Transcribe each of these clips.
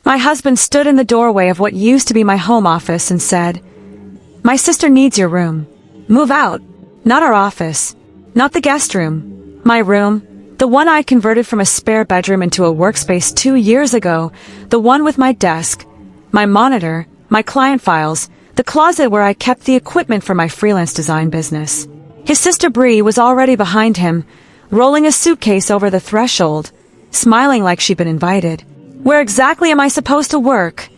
My husband stood in the doorway of what used to be my home office and said, "My sister needs your room. Move out. Not our office. Not the guest room. My room. The one I converted from a spare bedroom into a workspace 2 years ago. The one with my desk, my monitor, my client files, the closet where I kept the equipment for my freelance design business." His sister Bree was already behind him, rolling a suitcase over the threshold, smiling like she'd been invited. "Where exactly am I supposed to work?"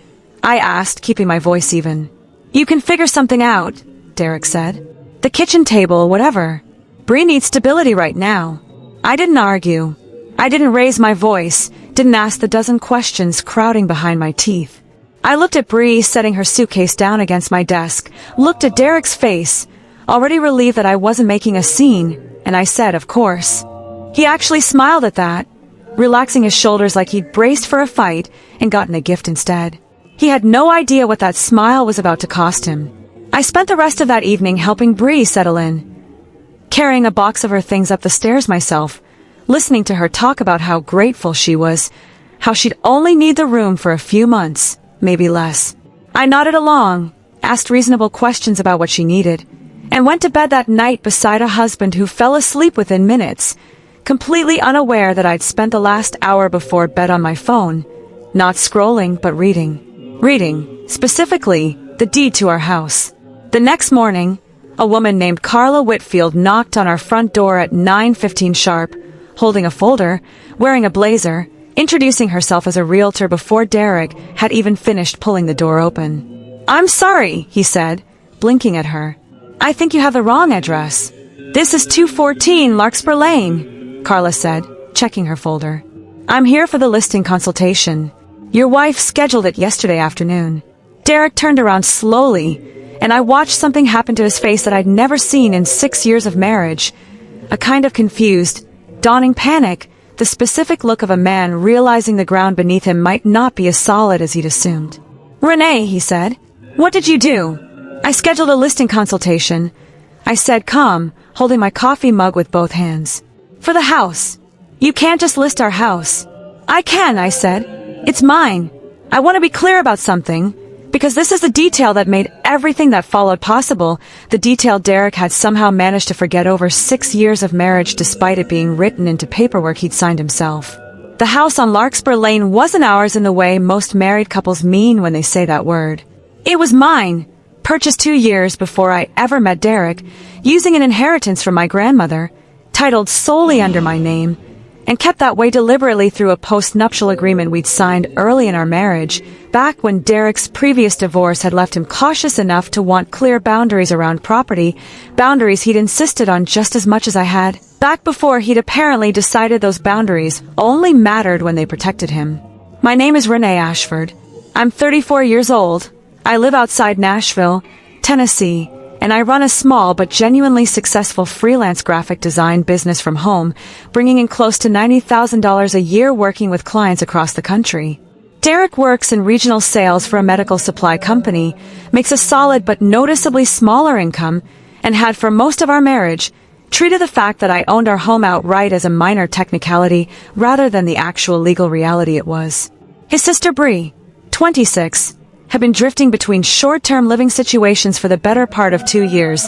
I asked, keeping my voice even. "You can figure something out," Derek said. "The kitchen table, whatever. Bree needs stability right now." I didn't argue. I didn't raise my voice, didn't ask the dozen questions crowding behind my teeth. I looked at Bree setting her suitcase down against my desk, looked at Derek's face, already relieved that I wasn't making a scene, and I said, "Of course." He actually smiled at that, relaxing his shoulders like he'd braced for a fight and gotten a gift instead. He had no idea what that smile was about to cost him. I spent the rest of that evening helping Bree settle in, carrying a box of her things up the stairs myself, listening to her talk about how grateful she was, how she'd only need the room for a few months, maybe less. I nodded along, asked reasonable questions about what she needed, and went to bed that night beside a husband who fell asleep within minutes, completely unaware that I'd spent the last hour before bed on my phone, not scrolling but reading. Reading, specifically, the deed to our house. The next morning, a woman named Carla Whitfield knocked on our front door at 9:15 sharp, holding a folder, wearing a blazer, introducing herself as a realtor before Derek had even finished pulling the door open. "I'm sorry," he said, blinking at her. "I think you have the wrong address." "This is 214 Larkspur Lane," Carla said, checking her folder. "I'm here for the listing consultation. Your wife scheduled it yesterday afternoon." Derek turned around slowly, and I watched something happen to his face that I'd never seen in 6 years of marriage. A kind of confused, dawning panic, the specific look of a man realizing the ground beneath him might not be as solid as he'd assumed. "Renee," he said, "what did you do?" "I scheduled a listing consultation," I said, calm, holding my coffee mug with both hands. "For the house. You can't just list our house." "I can," I said. "It's mine. I want to be clear about something, because this is the detail that made everything that followed possible, the detail Derek had somehow managed to forget over 6 years of marriage despite it being written into paperwork he'd signed himself. The house on Larkspur Lane wasn't ours in the way most married couples mean when they say that word. It was mine, purchased 2 years before I ever met Derek, using an inheritance from my grandmother, titled solely under my name, and kept that way deliberately through a post-nuptial agreement we'd signed early in our marriage, back when Derek's previous divorce had left him cautious enough to want clear boundaries around property, boundaries he'd insisted on just as much as I had, back before he'd apparently decided those boundaries only mattered when they protected him. My name is Renee Ashford. I'm 34 years old. I live outside Nashville, Tennessee, and I run a small but genuinely successful freelance graphic design business from home, bringing in close to $90,000 a year working with clients across the country. Derek works in regional sales for a medical supply company, makes a solid but noticeably smaller income, and had for most of our marriage treated the fact that I owned our home outright as a minor technicality rather than the actual legal reality it was. His sister Bree, 26, had been drifting between short-term living situations for the better part of 2 years,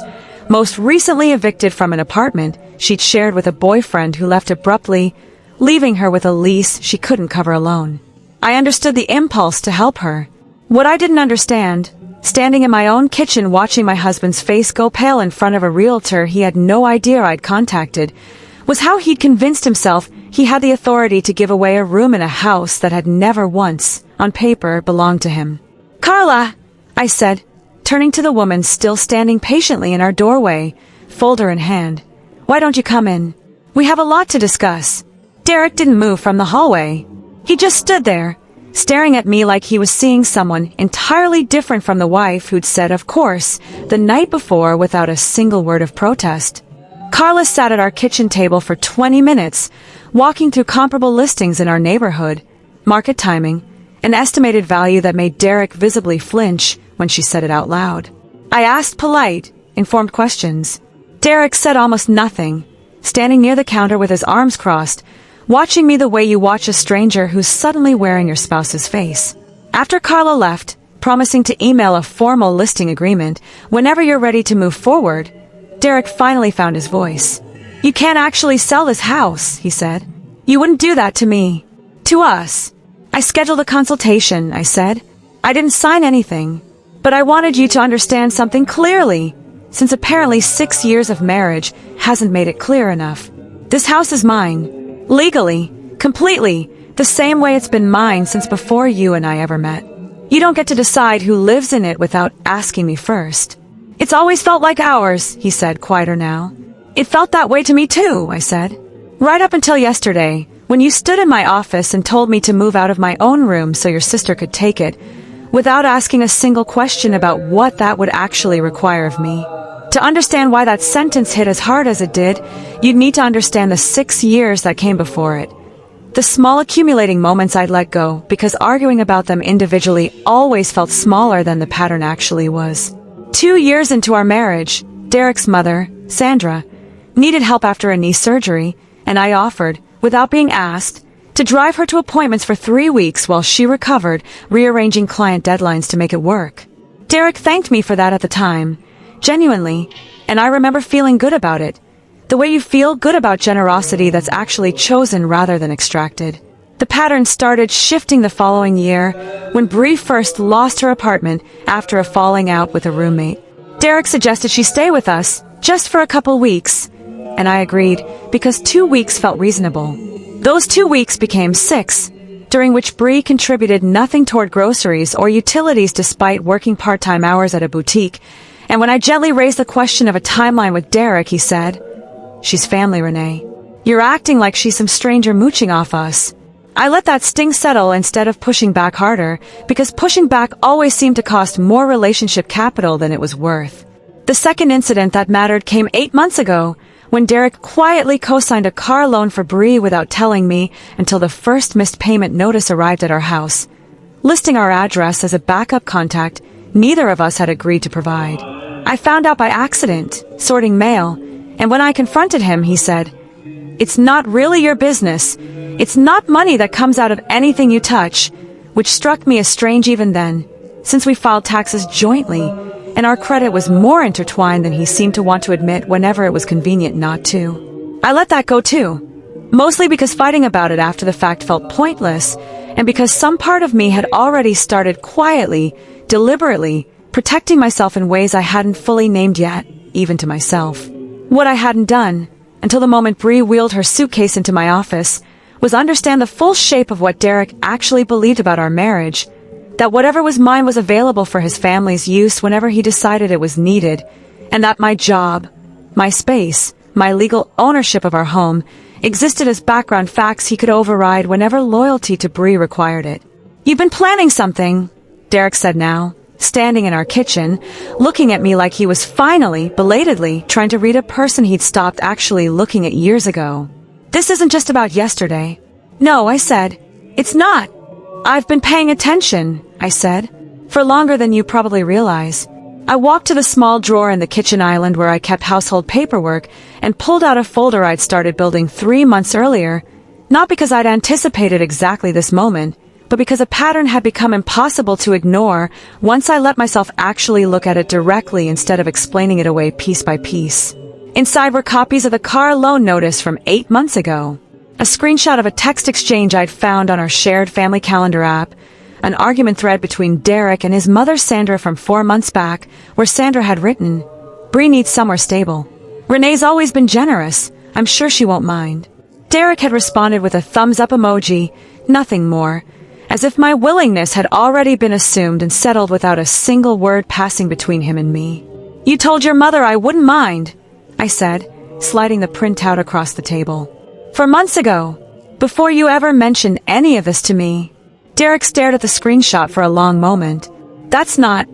most recently evicted from an apartment she'd shared with a boyfriend who left abruptly, leaving her with a lease she couldn't cover alone. I understood the impulse to help her. What I didn't understand, standing in my own kitchen watching my husband's face go pale in front of a realtor he had no idea I'd contacted, was how he'd convinced himself he had the authority to give away a room in a house that had never once, on paper, belonged to him. "Carla," I said, turning to the woman still standing patiently in our doorway, folder in hand. "Why don't you come in? We have a lot to discuss." Derek didn't move from the hallway. He just stood there, staring at me like he was seeing someone entirely different from the wife who'd said of course the night before without a single word of protest. Carla sat at our kitchen table for 20 minutes, walking through comparable listings in our neighborhood, market timing, an estimated value that made Derek visibly flinch when she said it out loud. I asked polite, informed questions. Derek said almost nothing, standing near the counter with his arms crossed, watching me the way you watch a stranger who's suddenly wearing your spouse's face. After Carla left, promising to email a formal listing agreement whenever you're ready to move forward, Derek finally found his voice. "You can't actually sell this house," he said. "You wouldn't do that to me. To us. I scheduled a consultation," I said. "I didn't sign anything. But I wanted you to understand something clearly, since apparently 6 years of marriage hasn't made it clear enough. This house is mine. Legally. Completely. The same way it's been mine since before you and I ever met. You don't get to decide who lives in it without asking me first." "It's always felt like ours," he said, quieter now. "It felt that way to me too," I said. "Right up until yesterday, when you stood in my office and told me to move out of my own room so your sister could take it, without asking a single question about what that would actually require of me. To understand why that sentence hit as hard as it did, you'd need to understand the 6 years that came before it. The small accumulating moments I'd let go, because arguing about them individually always felt smaller than the pattern actually was. 2 years into our marriage, Derek's mother, Sandra, needed help after a knee surgery, and I offered, without being asked, to drive her to appointments for 3 weeks while she recovered, rearranging client deadlines to make it work. Derek thanked me for that at the time, genuinely, and I remember feeling good about it. The way you feel good about generosity that's actually chosen rather than extracted. The pattern started shifting the following year, when Bree first lost her apartment after a falling out with a roommate. Derek suggested she stay with us, just for a couple weeks, and I agreed, because 2 weeks felt reasonable. Those 2 weeks became 6, during which Bree contributed nothing toward groceries or utilities despite working part-time hours at a boutique, and when I gently raised the question of a timeline with Derek, he said, "She's family, Renee. You're acting like she's some stranger mooching off us." I let that sting settle instead of pushing back harder, because pushing back always seemed to cost more relationship capital than it was worth. The second incident that mattered came 8 months ago, when Derek quietly co-signed a car loan for Bree without telling me until the first missed payment notice arrived at our house, listing our address as a backup contact neither of us had agreed to provide. I found out by accident, sorting mail, and when I confronted him, he said, "It's not really your business. It's not money that comes out of anything you touch," which struck me as strange even then, since we filed taxes jointly, and our credit was more intertwined than he seemed to want to admit whenever it was convenient not to. I let that go too, mostly because fighting about it after the fact felt pointless, and because some part of me had already started quietly, deliberately, protecting myself in ways I hadn't fully named yet, even to myself. What I hadn't done, until the moment Bree wheeled her suitcase into my office, was understand the full shape of what Derek actually believed about our marriage, that whatever was mine was available for his family's use whenever he decided it was needed, and that my job, my space, my legal ownership of our home, existed as background facts he could override whenever loyalty to Bree required it. "You've been planning something," Derek said now, standing in our kitchen, looking at me like he was finally, belatedly, trying to read a person he'd stopped actually looking at years ago. "This isn't just about yesterday." "No," I said. "It's not." "I've been paying attention," I said, "for longer than you probably realize." I walked to the small drawer in the kitchen island where I kept household paperwork and pulled out a folder I'd started building 3 months earlier, not because I'd anticipated exactly this moment, but because a pattern had become impossible to ignore once I let myself actually look at it directly instead of explaining it away piece by piece. Inside were copies of the car loan notice from 8 months ago, a screenshot of a text exchange I'd found on our shared family calendar app, an argument thread between Derek and his mother Sandra from 4 months back, where Sandra had written, "Bree needs somewhere stable. Renee's always been generous. I'm sure she won't mind." Derek had responded with a thumbs-up emoji, nothing more, as if my willingness had already been assumed and settled without a single word passing between him and me. "You told your mother I wouldn't mind," I said, sliding the printout across the table. "For months ago, before you ever mentioned any of this to me." Derek stared at the screenshot for a long moment. "That's not...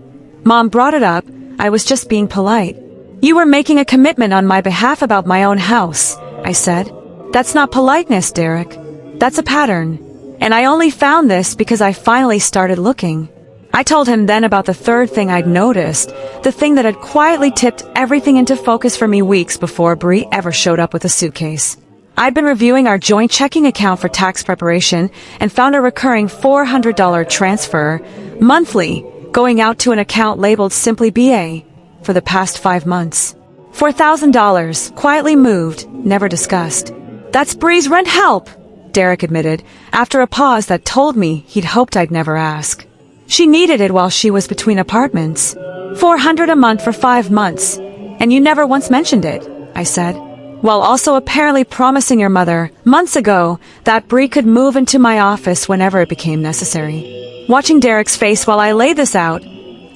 Mom brought it up. I was just being polite." "You were making a commitment on my behalf about my own house," I said. "That's not politeness, Derek. That's a pattern. And I only found this because I finally started looking." I told him then about the third thing I'd noticed, the thing that had quietly tipped everything into focus for me weeks before Bree ever showed up with a suitcase. I'd been reviewing our joint checking account for tax preparation and found a recurring $400 transfer monthly going out to an account labeled simply BA for the past 5 months. $4,000, quietly moved, never discussed. That's Bree's rent help, Derek admitted, after a pause that told me he'd hoped I'd never ask. She needed it while she was between apartments. $400 a month for 5 months, and you never once mentioned it, I said, while also apparently promising your mother, months ago, that Bree could move into my office whenever it became necessary. Watching Derek's face while I laid this out,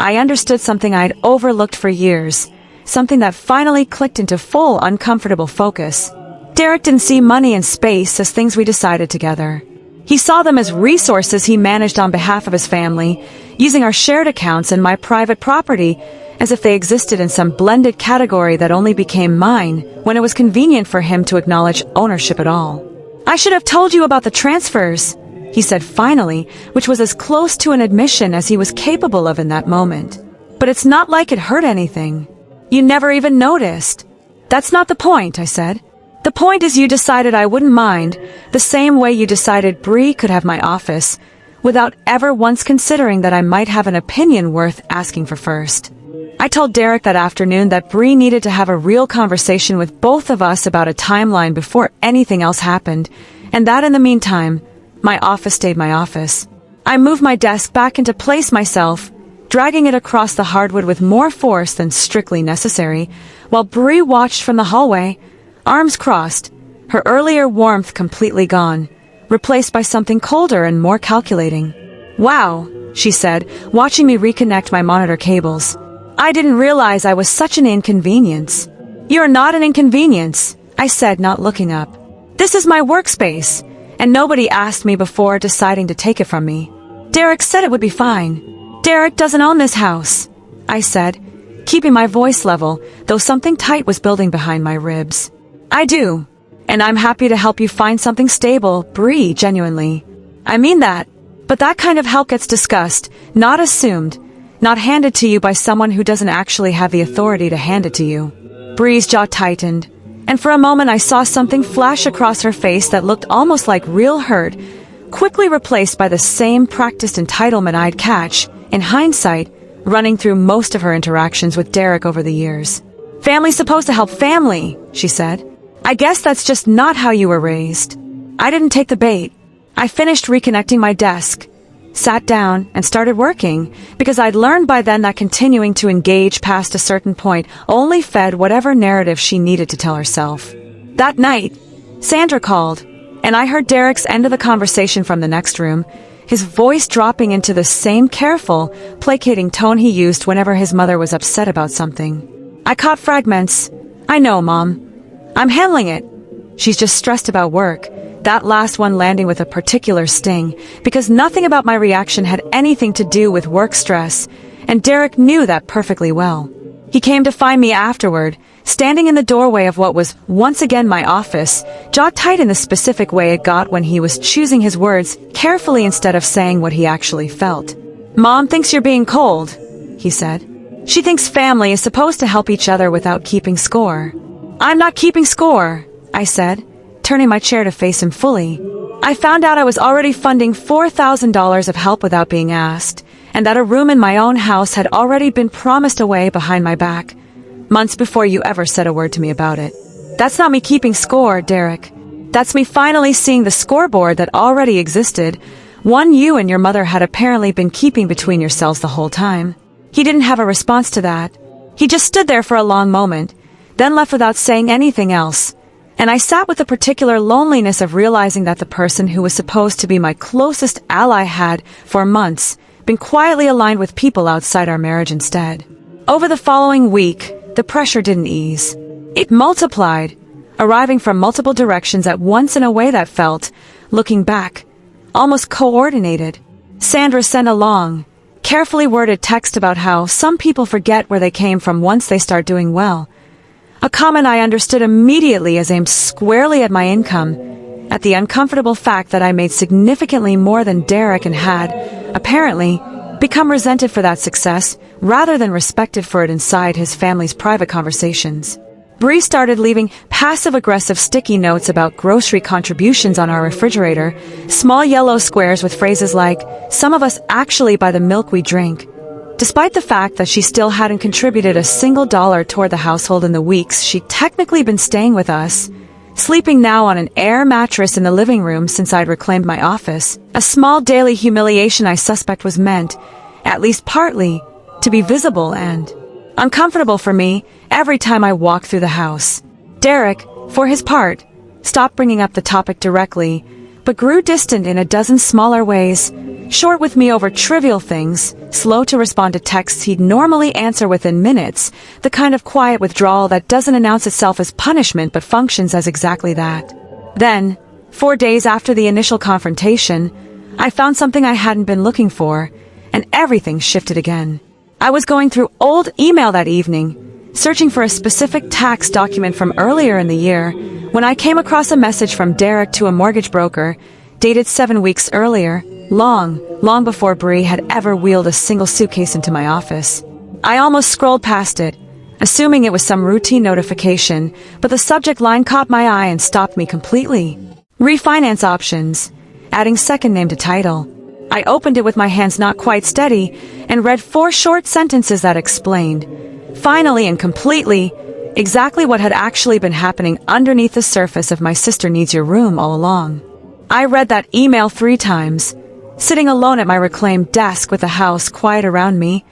I understood something I'd overlooked for years, something that finally clicked into full uncomfortable focus. Derek didn't see money and space as things we decided together. He saw them as resources he managed on behalf of his family, using our shared accounts and my private property as if they existed in some blended category that only became mine when it was convenient for him to acknowledge ownership at all. I should have told you about the transfers, he said finally, which was as close to an admission as he was capable of in that moment. But it's not like it hurt anything. You never even noticed. That's not the point, I said. The point is you decided I wouldn't mind, the same way you decided Bree could have my office, without ever once considering that I might have an opinion worth asking for first. I told Derek that afternoon that Bree needed to have a real conversation with both of us about a timeline before anything else happened, and that in the meantime, my office stayed my office. I moved my desk back into place myself, dragging it across the hardwood with more force than strictly necessary, while Bree watched from the hallway, arms crossed, her earlier warmth completely gone, replaced by something colder and more calculating. Wow, she said, watching me reconnect my monitor cables. I didn't realize I was such an inconvenience. You're not an inconvenience, I said, not looking up. This is my workspace, and nobody asked me before deciding to take it from me. Derek said it would be fine. Derek doesn't own this house, I said, keeping my voice level, though something tight was building behind my ribs. I do, and I'm happy to help you find something stable, Bree, genuinely. I mean that, but that kind of help gets discussed, not assumed, not handed to you by someone who doesn't actually have the authority to hand it to you. Bree's jaw tightened, and for a moment I saw something flash across her face that looked almost like real hurt, quickly replaced by the same practiced entitlement I'd catch, in hindsight, running through most of her interactions with Derek over the years. Family's supposed to help family, she said. I guess that's just not how you were raised. I didn't take the bait. I finished reconnecting my desk, sat down, and started working, because I'd learned by then that continuing to engage past a certain point only fed whatever narrative she needed to tell herself. That night, Sandra called, and I heard Derek's end of the conversation from the next room, his voice dropping into the same careful, placating tone he used whenever his mother was upset about something. I caught fragments. I know, Mom. I'm handling it. She's just stressed about work. That last one landing with a particular sting, because nothing about my reaction had anything to do with work stress, and Derek knew that perfectly well. He came to find me afterward, standing in the doorway of what was once again my office, jaw tight in the specific way it got when he was choosing his words carefully instead of saying what he actually felt. Mom thinks you're being cold, he said. She thinks family is supposed to help each other without keeping score. I'm not keeping score, I said, turning my chair to face him fully. I found out I was already funding $4,000 of help without being asked, and that a room in my own house had already been promised away behind my back, months before you ever said a word to me about it. That's not me keeping score, Derek. That's me finally seeing the scoreboard that already existed, one you and your mother had apparently been keeping between yourselves the whole time. He didn't have a response to that. He just stood there for a long moment, then left without saying anything else, and I sat with the particular loneliness of realizing that the person who was supposed to be my closest ally had, for months, been quietly aligned with people outside our marriage instead. Over the following week, the pressure didn't ease. It multiplied, arriving from multiple directions at once in a way that felt, looking back, almost coordinated. Sandra sent a long, carefully worded text about how some people forget where they came from once they start doing well. A comment I understood immediately as aimed squarely at my income, at the uncomfortable fact that I made significantly more than Derek and had, apparently, become resented for that success rather than respected for it inside his family's private conversations. Bree started leaving passive-aggressive sticky notes about grocery contributions on our refrigerator, small yellow squares with phrases like, "Some of us actually buy the milk we drink." Despite the fact that she still hadn't contributed a single dollar toward the household in the weeks she'd technically been staying with us, sleeping now on an air mattress in the living room since I'd reclaimed my office, a small daily humiliation I suspect was meant, at least partly, to be visible and uncomfortable for me every time I walked through the house. Derek, for his part, stopped bringing up the topic directly, but grew distant in a dozen smaller ways, short with me over trivial things, slow to respond to texts he'd normally answer within minutes, the kind of quiet withdrawal that doesn't announce itself as punishment but functions as exactly that. Then, 4 days after the initial confrontation, I found something I hadn't been looking for, and everything shifted again. I was going through old email that evening, searching for a specific tax document from earlier in the year, when I came across a message from Derek to a mortgage broker, dated 7 weeks earlier, long before Bree had ever wheeled a single suitcase into my office. I almost scrolled past it, assuming it was some routine notification, but the subject line caught my eye and stopped me completely. Refinance options, adding second name to title. I opened it with my hands not quite steady and read 4 short sentences that explained, finally and completely, exactly what had actually been happening underneath the surface of "My sister needs your room" all along. I read that email 3 times, sitting alone at my reclaimed desk with the house quiet around me,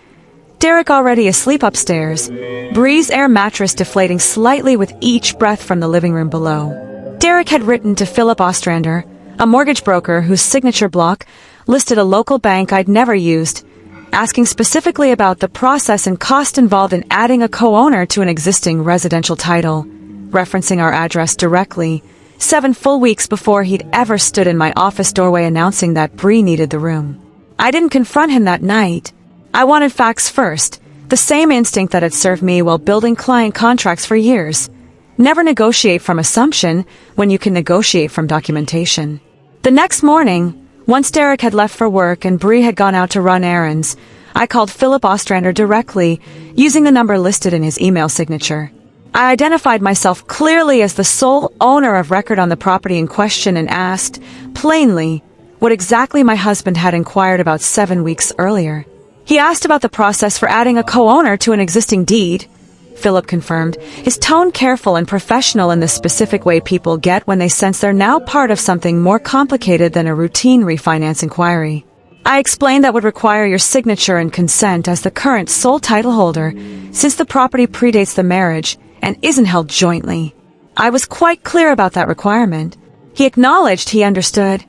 Derek already asleep upstairs, Bree's air mattress deflating slightly with each breath from the living room below. Derek had written to Philip Ostrander, a mortgage broker whose signature block listed a local bank I'd never used, asking specifically about the process and cost involved in adding a co-owner to an existing residential title, referencing our address directly, 7 full weeks before he'd ever stood in my office doorway announcing that Bree needed the room. I didn't confront him that night. I wanted facts first, the same instinct that had served me while building client contracts for years. Never negotiate from assumption when you can negotiate from documentation. The next morning, once Derek had left for work and Bree had gone out to run errands, I called Philip Ostrander directly, using the number listed in his email signature. I identified myself clearly as the sole owner of record on the property in question and asked, plainly, what exactly my husband had inquired about 7 weeks earlier. He asked about the process for adding a co-owner to an existing deed, Philip confirmed, his tone careful and professional in the specific way people get when they sense they're now part of something more complicated than a routine refinance inquiry. I explained that would require your signature and consent as the current sole title holder, since the property predates the marriage and isn't held jointly. I was quite clear about that requirement. He acknowledged he understood,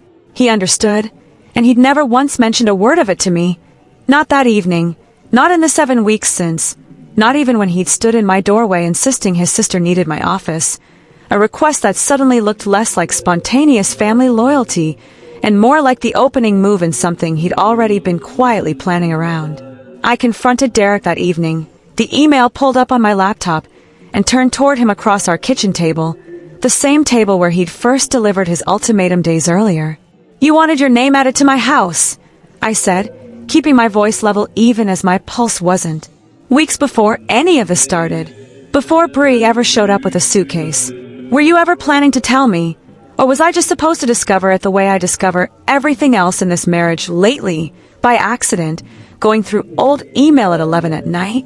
and he'd never once mentioned a word of it to me. Not that evening, not in the 7 weeks since, not even when he'd stood in my doorway insisting his sister needed my office, a request that suddenly looked less like spontaneous family loyalty and more like the opening move in something he'd already been quietly planning around. I confronted Derek that evening, the email pulled up on my laptop, and turned toward him across our kitchen table, the same table where he'd first delivered his ultimatum days earlier. "You wanted your name added to my house," I said, keeping my voice level even as my pulse wasn't. Weeks before any of this started, before Bree ever showed up with a suitcase. Were you ever planning to tell me? Or was I just supposed to discover it the way I discover everything else in this marriage lately, by accident, going through old email at 11 at night?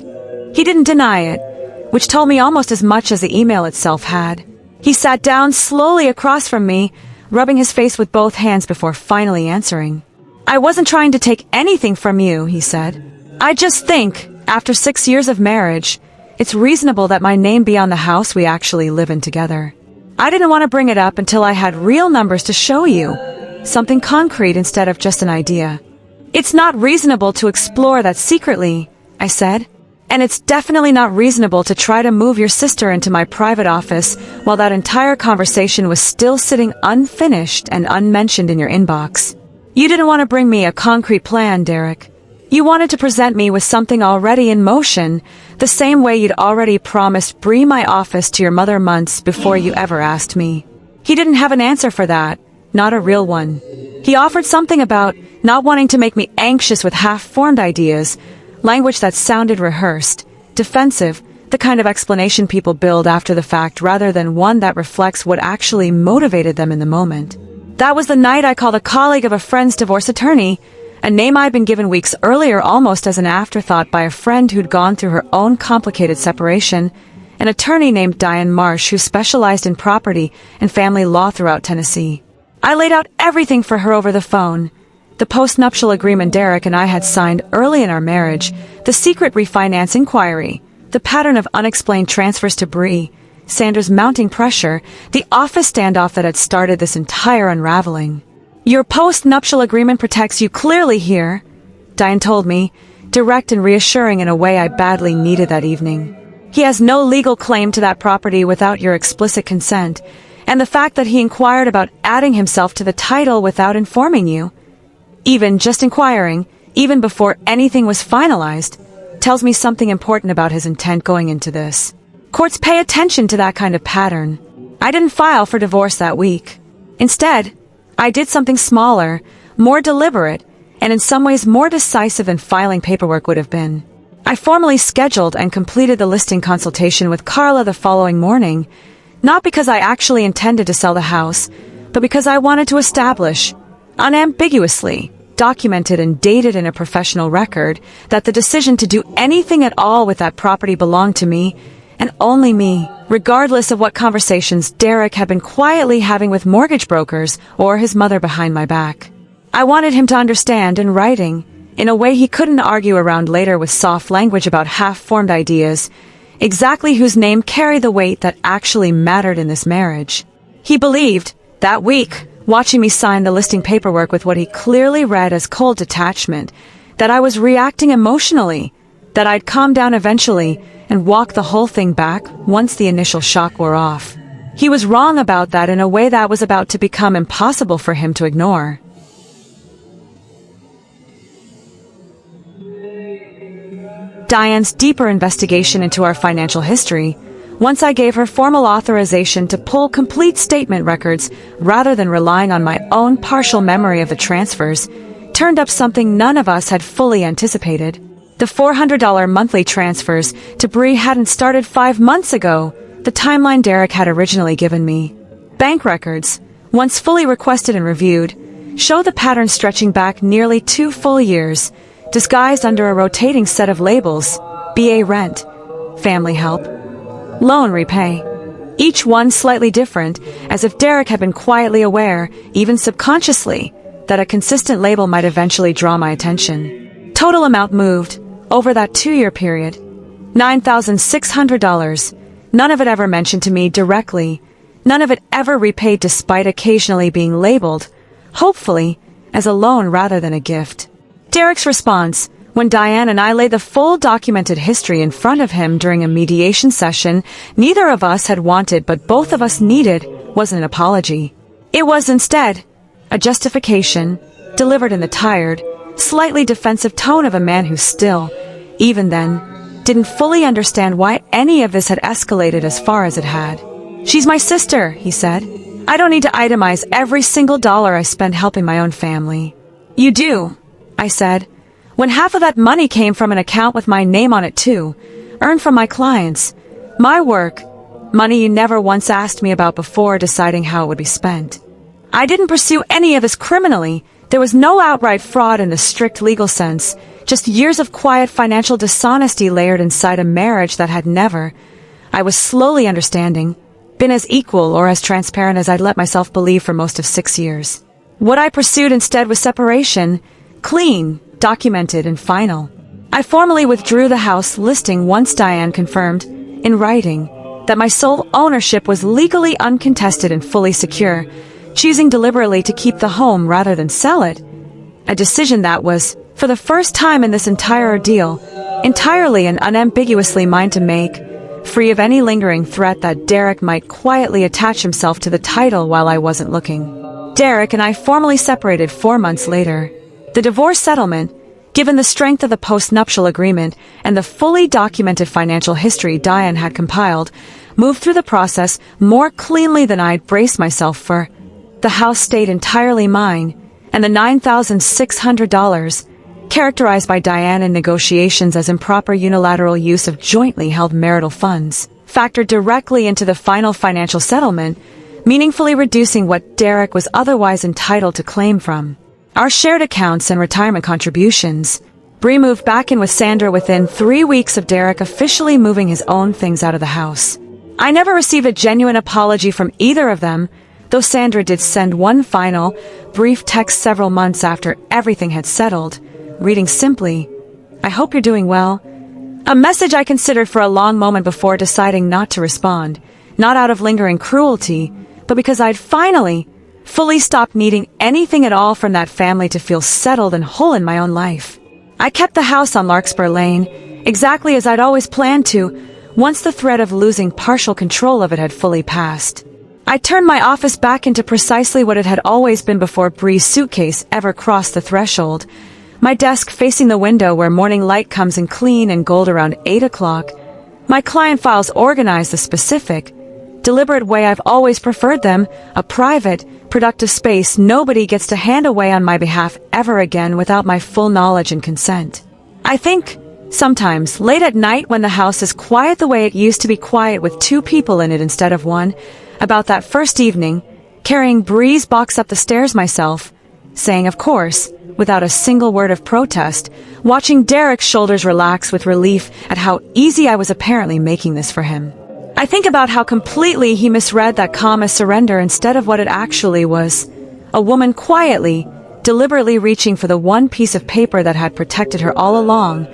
He didn't deny it, which told me almost as much as the email itself had. He sat down slowly across from me, rubbing his face with both hands before finally answering. "I wasn't trying to take anything from you," he said. "I just think, after 6 years of marriage, it's reasonable that my name be on the house we actually live in together. I didn't want to bring it up until I had real numbers to show you, something concrete instead of just an idea. It's not reasonable to explore that secretly," I said. "And it's definitely not reasonable to try to move your sister into my private office while that entire conversation was still sitting unfinished and unmentioned in your inbox. You didn't want to bring me a concrete plan, Derek. You wanted to present me with something already in motion, the same way you'd already promised Bree my office to your mother months before you ever asked me." He didn't have an answer for that, not a real one. He offered something about not wanting to make me anxious with half-formed ideas, language that sounded rehearsed, defensive, the kind of explanation people build after the fact rather than one that reflects what actually motivated them in the moment. That was the night I called a colleague of a friend's divorce attorney, a name I'd been given weeks earlier almost as an afterthought by a friend who'd gone through her own complicated separation, an attorney named Diane Marsh who specialized in property and family law throughout Tennessee. I laid out everything for her over the phone. The post-nuptial agreement Derek and I had signed early in our marriage, the secret refinance inquiry, the pattern of unexplained transfers to Bree, Sanders' mounting pressure, the office standoff that had started this entire unraveling. "Your post-nuptial agreement protects you clearly here," Diane told me, direct and reassuring in a way I badly needed that evening. "He has no legal claim to that property without your explicit consent, and the fact that he inquired about adding himself to the title without informing you, even just inquiring, even before anything was finalized, tells me something important about his intent going into this. Courts pay attention to that kind of pattern. I didn't file for divorce that week. Instead, I did something smaller, more deliberate, and in some ways more decisive than filing paperwork would have been. I formally scheduled and completed the listing consultation with Carla the following morning, not because I actually intended to sell the house, but because I wanted to establish, unambiguously, documented and dated in a professional record, that the decision to do anything at all with that property belonged to me, and only me, regardless of what conversations Derek had been quietly having with mortgage brokers or his mother behind my back. I wanted him to understand in writing, in a way he couldn't argue around later with soft language about half-formed ideas, exactly whose name carried the weight that actually mattered in this marriage. He believed, that week, watching me sign the listing paperwork with what he clearly read as cold detachment, that I was reacting emotionally, that I'd calm down eventually and walk the whole thing back once the initial shock wore off. He was wrong about that in a way that was about to become impossible for him to ignore. Diane's deeper investigation into our financial history, once I gave her formal authorization to pull complete statement records rather than relying on my own partial memory of the transfers, turned up something none of us had fully anticipated. The $400 monthly transfers to Bree hadn't started 5 months ago, the timeline Derek had originally given me. Bank records, once fully requested and reviewed, show the pattern stretching back nearly 2 full years, disguised under a rotating set of labels: BA rent, family help, loan repay. Each one slightly different, as if Derek had been quietly aware, even subconsciously, that a consistent label might eventually draw my attention. Total amount moved, over that 2-year period, $9,600, none of it ever mentioned to me directly, none of it ever repaid despite occasionally being labeled, hopefully, as a loan rather than a gift. Derek's response, when Diane and I laid the full documented history in front of him during a mediation session neither of us had wanted but both of us needed, wasn't an apology. It was instead a justification, delivered in the tired, slightly defensive tone of a man who still, even then, didn't fully understand why any of this had escalated as far as it had. "She's my sister," he said. "I don't need to itemize every single dollar I spend helping my own family." "You do," I said, "when half of that money came from an account with my name on it too, earned from my clients, my work, money you never once asked me about before deciding how it would be spent. I didn't pursue any of this criminally. There was no outright fraud in the strict legal sense, just years of quiet financial dishonesty layered inside a marriage that had never, I was slowly understanding, been as equal or as transparent as I'd let myself believe for most of 6 years. What I pursued instead was separation, clean, documented, and final. I formally withdrew the house listing once Diane confirmed, in writing, that my sole ownership was legally uncontested and fully secure, choosing deliberately to keep the home rather than sell it. A decision that was, for the first time in this entire ordeal, entirely and unambiguously mine to make, free of any lingering threat that Derek might quietly attach himself to the title while I wasn't looking. Derek and I formally separated 4 months later. The divorce settlement, given the strength of the post-nuptial agreement and the fully documented financial history Diane had compiled, moved through the process more cleanly than I'd braced myself for. The house stayed entirely mine, and the $9,600, characterized by Diane in negotiations as improper unilateral use of jointly held marital funds, factored directly into the final financial settlement, meaningfully reducing what Derek was otherwise entitled to claim from our shared accounts and retirement contributions. Bree moved back in with Sandra within 3 weeks of Derek officially moving his own things out of the house. I never received a genuine apology from either of them, though Sandra did send one final, brief text several months after everything had settled, reading simply, "I hope you're doing well." A message I considered for a long moment before deciding not to respond, not out of lingering cruelty, but because I'd finally, fully stopped needing anything at all from that family to feel settled and whole in my own life. I kept the house on Larkspur Lane, exactly as I'd always planned to, once the threat of losing partial control of it had fully passed. I turned my office back into precisely what it had always been before Bree's suitcase ever crossed the threshold. My desk facing the window where morning light comes in clean and gold around 8 o'clock. My client files organized the specific, deliberate way I've always preferred them, a private, productive space nobody gets to hand away on my behalf ever again without my full knowledge and consent. I think, sometimes, late at night when the house is quiet the way it used to be quiet with 2 people in it instead of 1, about that first evening, carrying Bree's box up the stairs myself, saying of course, without a single word of protest, watching Derek's shoulders relax with relief at how easy I was apparently making this for him. I think about how completely he misread that calm as surrender instead of what it actually was. A woman quietly, deliberately reaching for the one piece of paper that had protected her all along,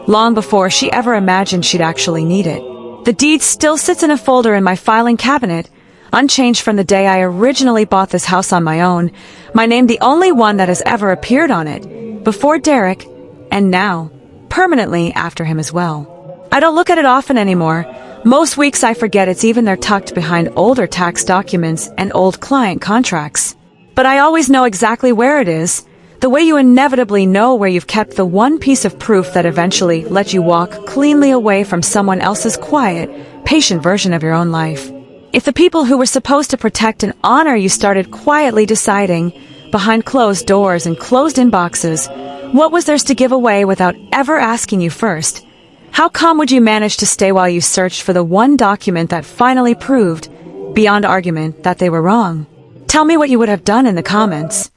long before she ever imagined she'd actually need it. The deed still sits in a folder in my filing cabinet, unchanged from the day I originally bought this house on my own, my name the only one that has ever appeared on it, before Derek, and now, permanently after him as well. I don't look at it often anymore. Most weeks I forget it's even there tucked behind older tax documents and old client contracts. But I always know exactly where it is, the way you inevitably know where you've kept the one piece of proof that eventually let you walk cleanly away from someone else's quiet, patient version of your own life. If the people who were supposed to protect and honor you started quietly deciding, behind closed doors and closed inboxes, what was theirs to give away without ever asking you first, how calm would you manage to stay while you searched for the one document that finally proved, beyond argument, that they were wrong? Tell me what you would have done in the comments.